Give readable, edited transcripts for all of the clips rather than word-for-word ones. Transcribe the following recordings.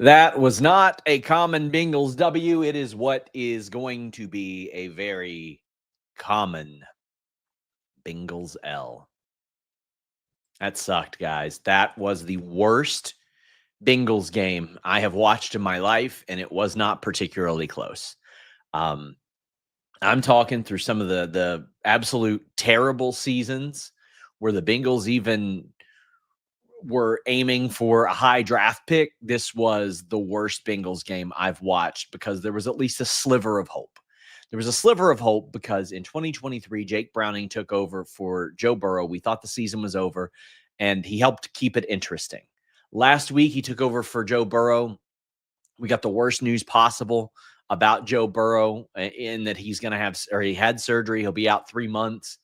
That was not a common Bengals W. It is what is going to be a very common Bengals L. That sucked, guys. That was the worst Bengals game I have watched in my life, and it was not particularly close. Um, I'm talking through some of the absolute terrible seasons where the Bengals even were aiming for a high draft pick. This was the worst Bengals game I've watched because there was at least a sliver of hope. There was a sliver of hope because in 2023, Jake Browning took over for Joe Burrow. We thought the season was over, and he helped keep it interesting. Last week, he took over for Joe Burrow. We got the worst news possible about Joe Burrow in that he's going to have, or he had surgery. He'll be out 3 months.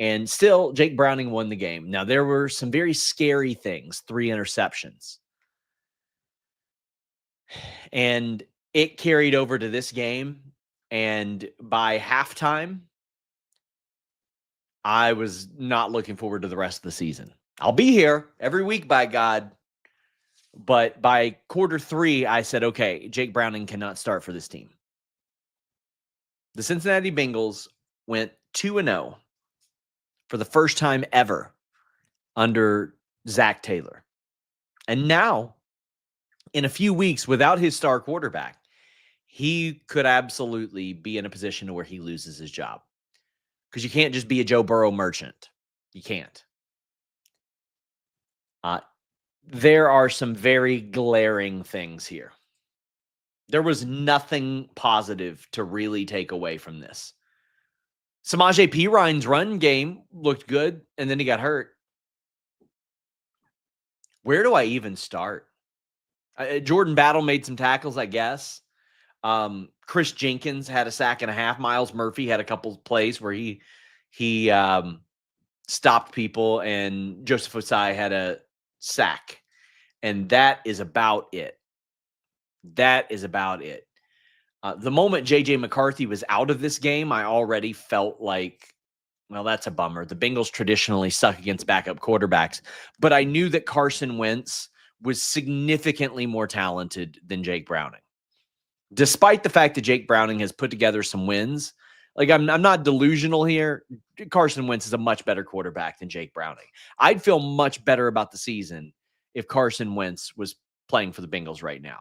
And still, Jake Browning won the game. Now, there were some very scary things, 3 interceptions. And it carried over to this game. And by halftime, I was not looking forward to the rest of the season. I'll be here every week, by God. But by quarter 3, I said, okay, Jake Browning cannot start for this team. The Cincinnati Bengals went 2-0 for the first time ever under Zach Taylor. And now, in a few weeks, without his star quarterback, he could absolutely be in a position where he loses his job. Because you can't just be a Joe Burrow merchant. You can't. There are some very glaring things here. There was nothing positive to really take away from this. Samaje Perine's run game looked good, and then he got hurt. Where do I even start? Jordan Battle made some tackles, I guess. Chris Jenkins had a sack and a half. Miles Murphy had a couple plays where he stopped people, and Joseph Osai had a sack. And that is about it. That is about it. The moment J.J. McCarthy was out of this game, I already felt like, well, that's a bummer. The Bengals traditionally suck against backup quarterbacks. But I knew that Carson Wentz was significantly more talented than Jake Browning. Despite the fact that Jake Browning has put together some wins, like I'm not delusional here. Carson Wentz is a much better quarterback than Jake Browning. I'd feel much better about the season if Carson Wentz was playing for the Bengals right now.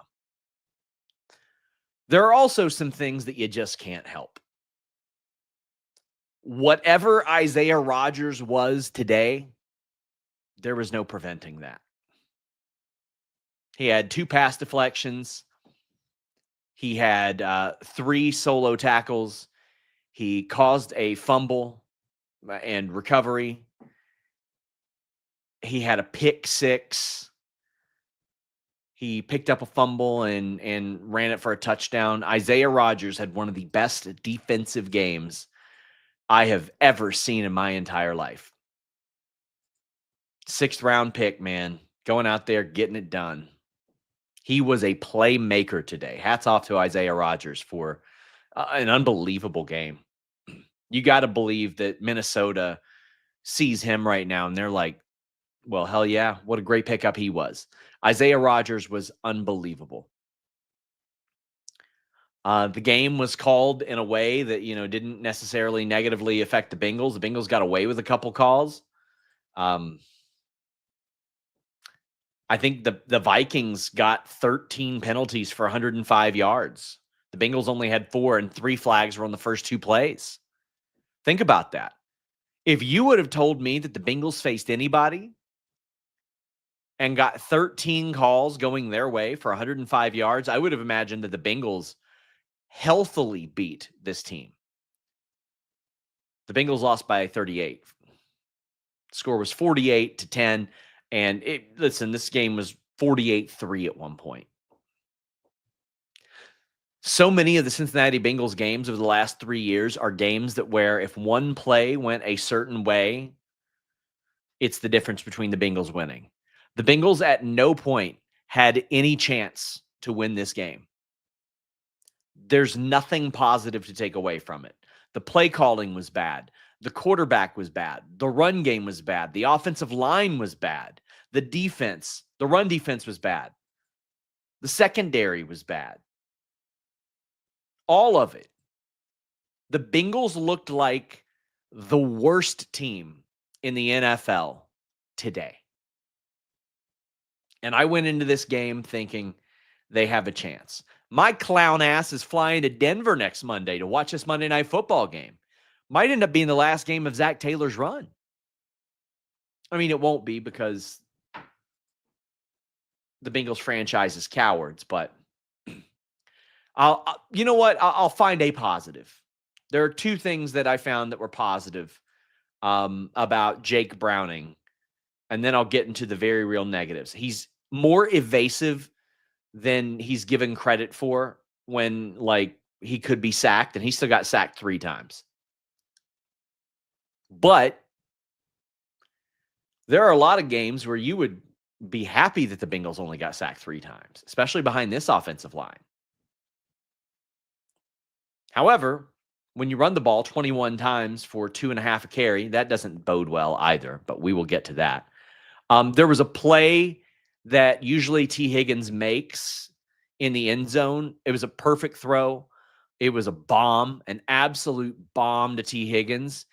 There are also some things that you just can't help. Whatever Isaiah Rodgers was today, there was no preventing that. He had 2 pass deflections. He had 3 solo tackles. He caused a fumble and recovery. He had a pick 6. He picked up a fumble and ran it for a touchdown. Isaiah Rodgers had one of the best defensive games I have ever seen in my entire life. 6th round pick, man. Going out there, getting it done. He was a playmaker today. Hats off to Isaiah Rodgers for an unbelievable game. You got to believe that Minnesota sees him right now, and they're like, well, hell yeah, what a great pickup he was. Isaiah Rodgers was unbelievable. The game was called in a way that, didn't necessarily negatively affect the Bengals. The Bengals got away with a couple calls. I think the Vikings got 13 penalties for 105 yards. The Bengals only had 4, and 3 flags were on the first 2 plays. Think about that. If you would have told me that the Bengals faced anybody and got 13 calls going their way for 105 yards, I would have imagined that the Bengals healthily beat this team. The Bengals lost by 38. The score was 48-10. And this game was 48-3 at one point. So many of the Cincinnati Bengals games over the last 3 years are games that where if one play went a certain way, it's the difference between the Bengals winning. The Bengals at no point had any chance to win this game. There's nothing positive to take away from it. The play calling was bad. The quarterback was bad. The run game was bad. The offensive line was bad. The run defense was bad. The secondary was bad. All of it. The Bengals looked like the worst team in the NFL today. And I went into this game thinking they have a chance. My clown ass is flying to Denver next Monday to watch this Monday Night Football game. Might end up being the last game of Zach Taylor's run. I mean, it won't be because the Bengals franchise is cowards, but you know what? I'll find a positive. There are two things that I found that were positive about Jake Browning, and then I'll get into the very real negatives. He's more evasive than he's given credit for when, like, he could be sacked, and he still got sacked 3 times. But there are a lot of games where you would be happy that the Bengals only got sacked 3 times, especially behind this offensive line. However, when you run the ball 21 times for 2.5 a carry, that doesn't bode well either, but we will get to that. There was a play that usually T. Higgins makes in the end zone. It was a perfect throw. It was a bomb, an absolute bomb to T. Higgins.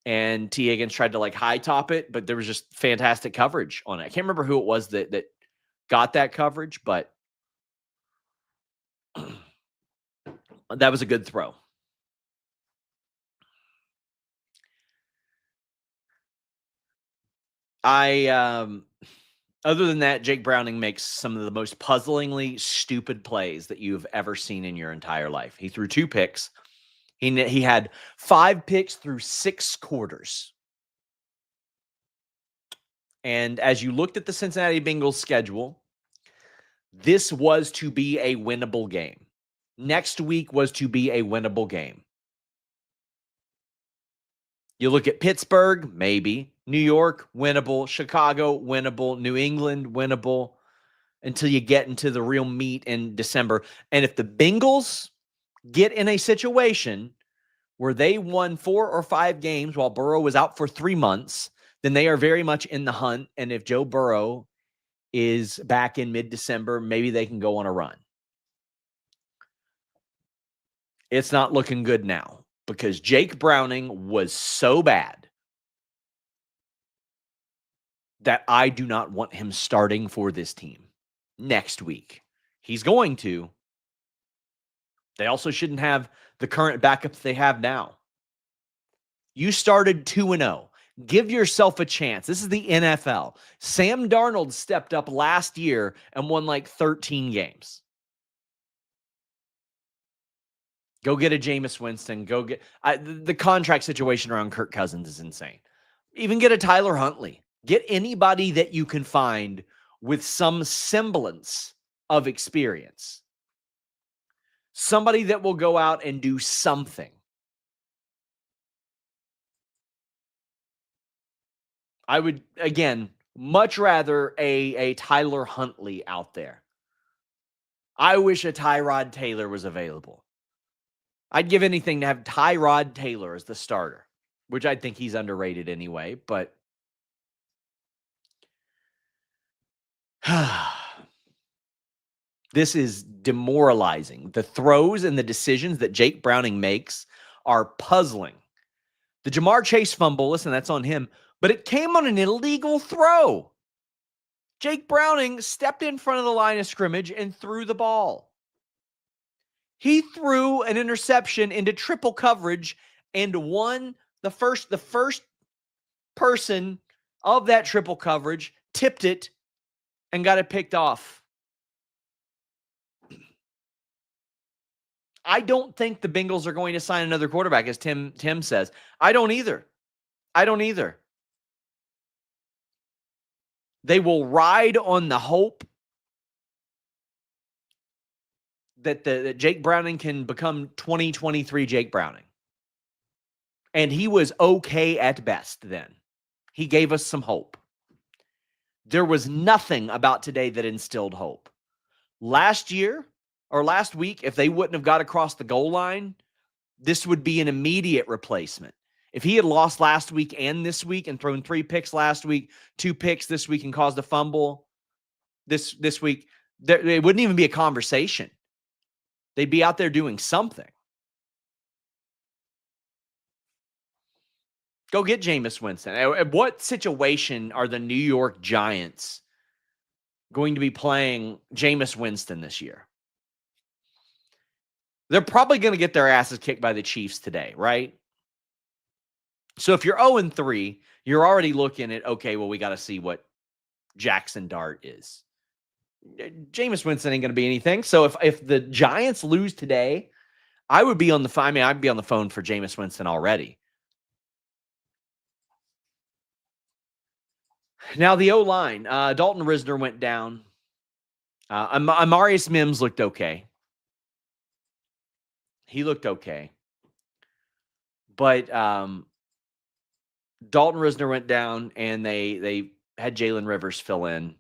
And T. Higgins tried to like high top it, but there was just fantastic coverage on it. I can't remember who it was that got that coverage, but that was a good throw. Other than that, Jake Browning makes some of the most puzzlingly stupid plays that you've ever seen in your entire life. He threw 2 picks. He had 5 picks through 6 quarters. And as you looked at the Cincinnati Bengals schedule, this was to be a winnable game. Next week was to be a winnable game. You look at Pittsburgh, maybe. New York, winnable. Chicago, winnable. New England, winnable. Until you get into the real meat in December. And if the Bengals get in a situation where they won 4 or 5 games while Burrow was out for 3 months, then they are very much in the hunt. And if Joe Burrow is back in mid-December, maybe they can go on a run. It's not looking good now because Jake Browning was so bad that I do not want him starting for this team next week. He's going to. They also shouldn't have the current backups they have now. You started 2-0. Give yourself a chance. This is the NFL. Sam Darnold stepped up last year and won like 13 games. Go get a Jameis Winston. Go get the contract situation around Kirk Cousins is insane. Even get a Tyler Huntley. Get anybody that you can find with some semblance of experience. Somebody that will go out and do something. I would, again, much rather a Tyler Huntley out there. I wish a Tyrod Taylor was available. I'd give anything to have Tyrod Taylor as the starter, which I think he's underrated anyway, but this is demoralizing. The throws and the decisions that Jake Browning makes are puzzling. The Jamar Chase fumble, listen, that's on him, but it came on an illegal throw. Jake Browning stepped in front of the line of scrimmage and threw the ball. He threw an interception into triple coverage and won the first person of that triple coverage, tipped it, and got it picked off. I don't think the Bengals are going to sign another quarterback, as Tim says. I don't either. They will ride on the hope that Jake Browning can become 2023 Jake Browning. And he was okay at best then. He gave us some hope. There was nothing about today that instilled hope. Last week, if they wouldn't have got across the goal line, this would be an immediate replacement. If he had lost last week and this week and thrown 3 picks last week, 2 picks this week and caused a fumble this week, It wouldn't even be a conversation. They'd be out there doing something. Go get Jameis Winston. What situation are the New York Giants going to be playing Jameis Winston this year? They're probably going to get their asses kicked by the Chiefs today, right? So if you're 0-3, you're already looking at, okay, well, we got to see what Jackson Dart is. Jameis Winston ain't going to be anything. So if the Giants lose today, I'd be on the phone for Jameis Winston already. Now the O-line, Dalton Risner went down. Amarius Mims looked okay. He looked okay. But Dalton Risner went down, and they had Jalen Rivers fill in.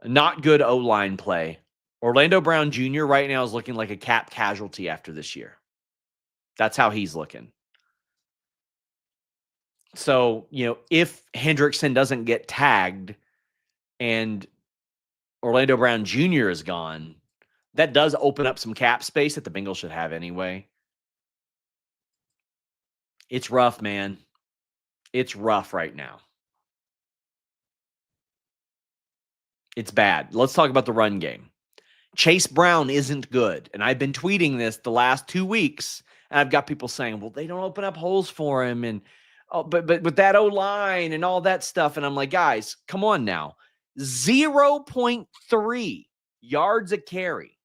Not good O-line play. Orlando Brown Jr. right now is looking like a cap casualty after this year. That's how he's looking. So, if Hendrickson doesn't get tagged and Orlando Brown Jr. is gone, that does open up some cap space that the Bengals should have anyway. It's rough, man. It's rough right now. It's bad. Let's talk about the run game. Chase Brown isn't good. And I've been tweeting this the last 2 weeks. And I've got people saying, well, they don't open up holes for him. And but with that O-line and all that stuff. And I'm like, guys, come on now. 0.3 yards a carry.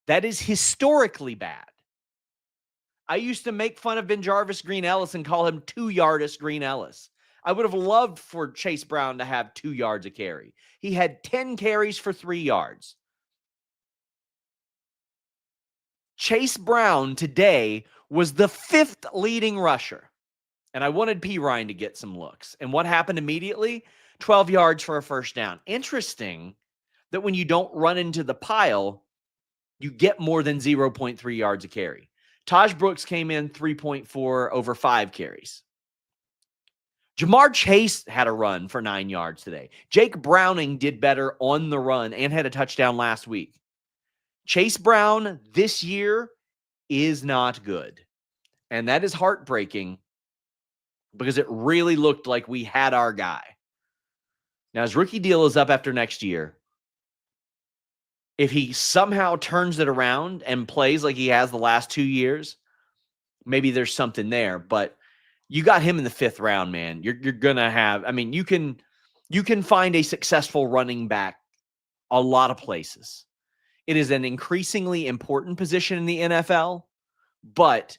That is historically bad. I used to make fun of Ben Jarvis Green Ellis and call him 2-yardist Green Ellis. I would have loved for Chase Brown to have 2 yards a carry. He had 10 carries for 3 yards. Chase Brown today was the 5th leading rusher. And I wanted P. Ryan to get some looks. And what happened immediately? 12 yards for a first down. Interesting that when you don't run into the pile, you get more than 0.3 yards a carry. Taj Brooks came in 3.4 over 5 carries. Jamar Chase had a run for 9 yards today. Jake Browning did better on the run and had a touchdown last week. Chase Brown this year is not good. And that is heartbreaking because it really looked like we had our guy. Now, his rookie deal is up after next year. If he somehow turns it around and plays like he has the last 2 years, maybe there's something there. But you got him in the 5th round, man. You're going to have, you can find a successful running back a lot of places. It is an increasingly important position in the NFL, but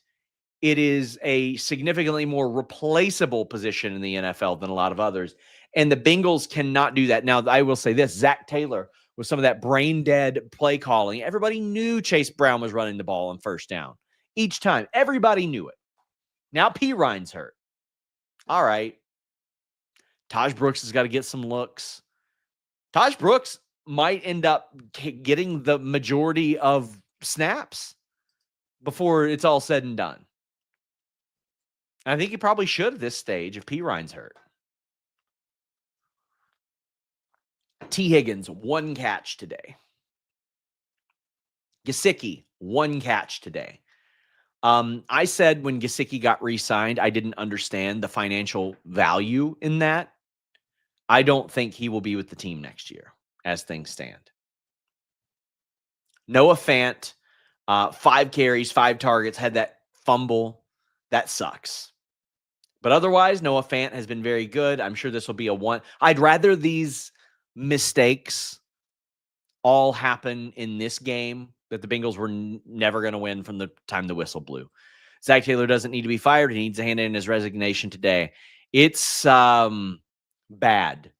it is a significantly more replaceable position in the NFL than a lot of others. And the Bengals cannot do that. Now, I will say this, Zach Taylor, with some of that brain dead play calling, everybody knew Chase Brown was running the ball on first down. Each time, everybody knew it. Now P. Ryan's hurt. All right. Taj Brooks has got to get some looks. Taj Brooks might end up getting the majority of snaps before it's all said and done. I think he probably should at this stage if P. Ryan's hurt. T. Higgins, 1 catch today. Gesicki, 1 catch today. I said when Gesicki got re-signed, I didn't understand the financial value in that. I don't think he will be with the team next year as things stand. Noah Fant, 5 carries, 5 targets, had that fumble. That sucks. But otherwise, Noah Fant has been very good. I'm sure this will be a one. I'd rather these mistakes all happen in this game that the Bengals were never going to win from the time the whistle blew. Zach Taylor doesn't need to be fired. He needs to hand in his resignation today. It's bad.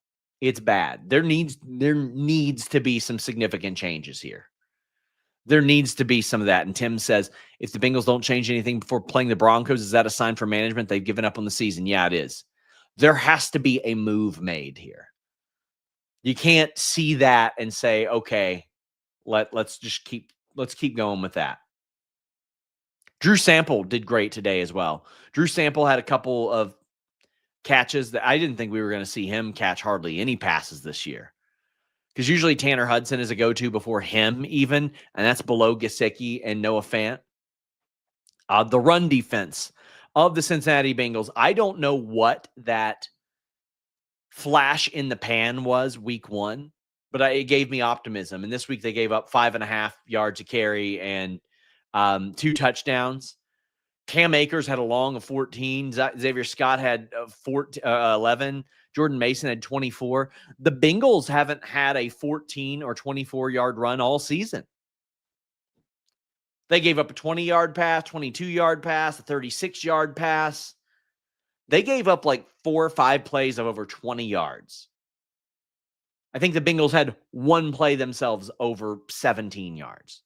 It's bad. There needs to be some significant changes here. There needs to be some of that. And Tim says, if the Bengals don't change anything before playing the Broncos, is that a sign for management they've given up on the season? Yeah, it is. There has to be a move made here. You can't see that and say, okay, let's keep going with that. Drew Sample did great today as well. Drew Sample had a couple of catches that I didn't think we were going to see him catch hardly any passes this year. because usually Tanner Hudson is a go-to before him even, and that's below Gesicki and Noah Fant. The run defense of the Cincinnati Bengals, I don't know what that flash in the pan was week 1, but it gave me optimism. And this week they gave up 5.5 yards a carry and 2 touchdowns. Cam Akers had a long of 14. Xavier Scott had 11. Jordan Mason had 24. The Bengals haven't had a 14 or 24-yard run all season. They gave up a 20-yard pass, 22-yard pass, a 36-yard pass. They gave up like 4 or 5 plays of over 20 yards. I think the Bengals had 1 play themselves over 17 yards.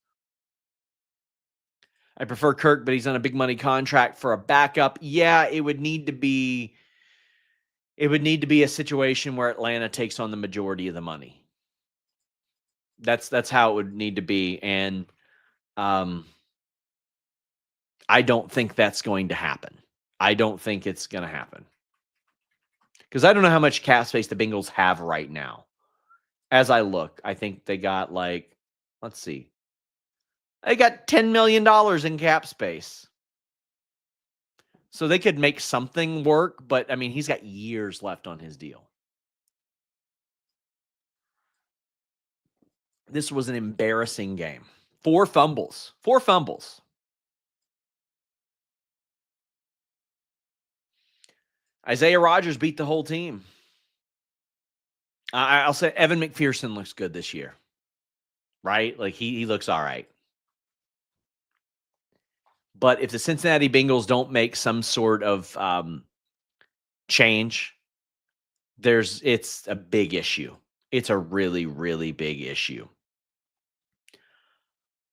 I prefer Kirk, but he's on a big money contract for a backup. Yeah, it would need to be a situation where Atlanta takes on the majority of the money. That's how it would need to be. And I don't think that's going to happen. I don't think it's going to happen. Because I don't know how much cap space the Bengals have right now. As I look, I think they got let's see. They got $10 million in cap space. So they could make something work, but I mean, he's got years left on his deal. This was an embarrassing game. 4 fumbles. 4 fumbles. Isaiah Rodgers beat the whole team. I'll say Evan McPherson looks good this year. Right? Like he looks all right. But if the Cincinnati Bengals don't make some sort of change, it's a big issue. It's a really, really big issue.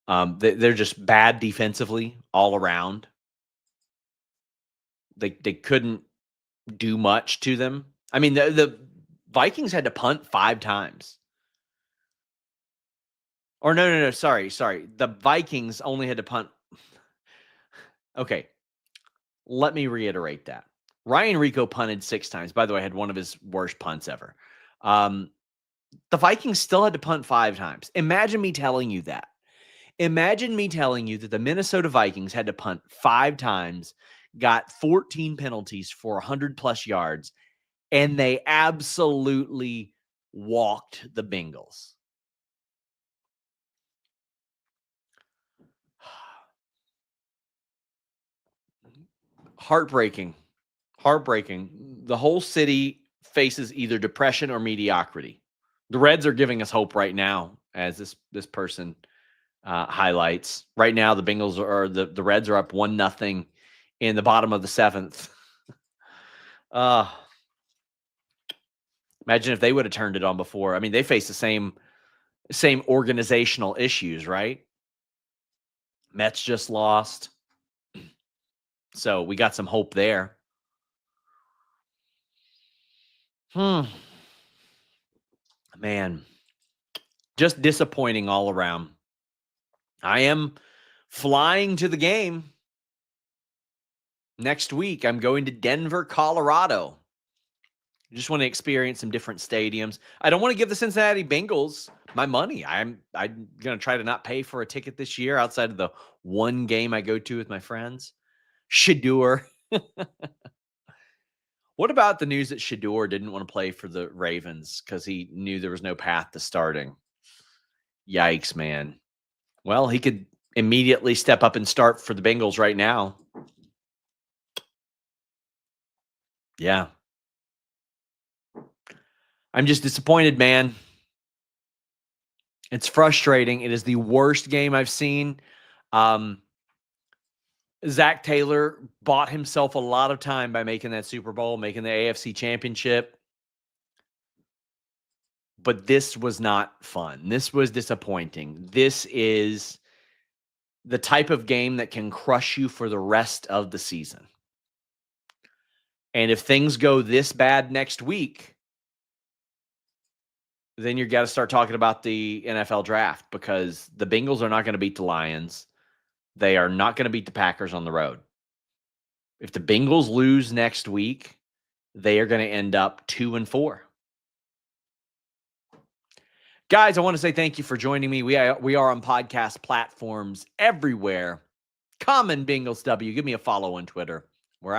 They're just bad defensively all around. They couldn't do much to them. I mean, the Vikings had to punt 5 times. Or no. Sorry. The Vikings only had to punt. Okay. Let me reiterate that. Ryan Rico punted 6 times. By the way, had one of his worst punts ever. The Vikings still had to punt 5 times. Imagine me telling you that. Imagine me telling you that the Minnesota Vikings had to punt 5 times, got 14 penalties for 100+ yards, and they absolutely walked the Bengals. Heartbreaking. The whole city faces either depression or mediocrity. The Reds are giving us hope right now, as this person highlights. Right now, the Bengals are the Reds are up 1-0 in the bottom of the 7th. Imagine if they would have turned it on before. I mean, they face the same organizational issues, right? Mets just lost. So we got some hope there. Man, just disappointing all around. I am flying to the game next week. I'm going to Denver, Colorado. I just want to experience some different stadiums. I don't want to give the Cincinnati Bengals my money. I'm going to try to not pay for a ticket this year outside of the one game I go to with my friends. Shador. What about the news that Shador didn't want to play for the Ravens because he knew there was no path to starting? Yikes, man. Well, he could immediately step up and start for the Bengals right now. Yeah. I'm just disappointed, man. It's frustrating. It is the worst game I've seen. Zach Taylor bought himself a lot of time by making that Super Bowl, making the AFC Championship. But this was not fun. This was disappointing. This is the type of game that can crush you for the rest of the season. And if things go this bad next week, then you got to start talking about the NFL draft, because the Bengals are not going to beat the Lions. They are not going to beat the Packers on the road. If the Bengals lose next week, they are going to end up 2-4. Guys, I want to say thank you for joining me. We are on podcast platforms everywhere. Common Bengals W. Give me a follow on Twitter. We're out.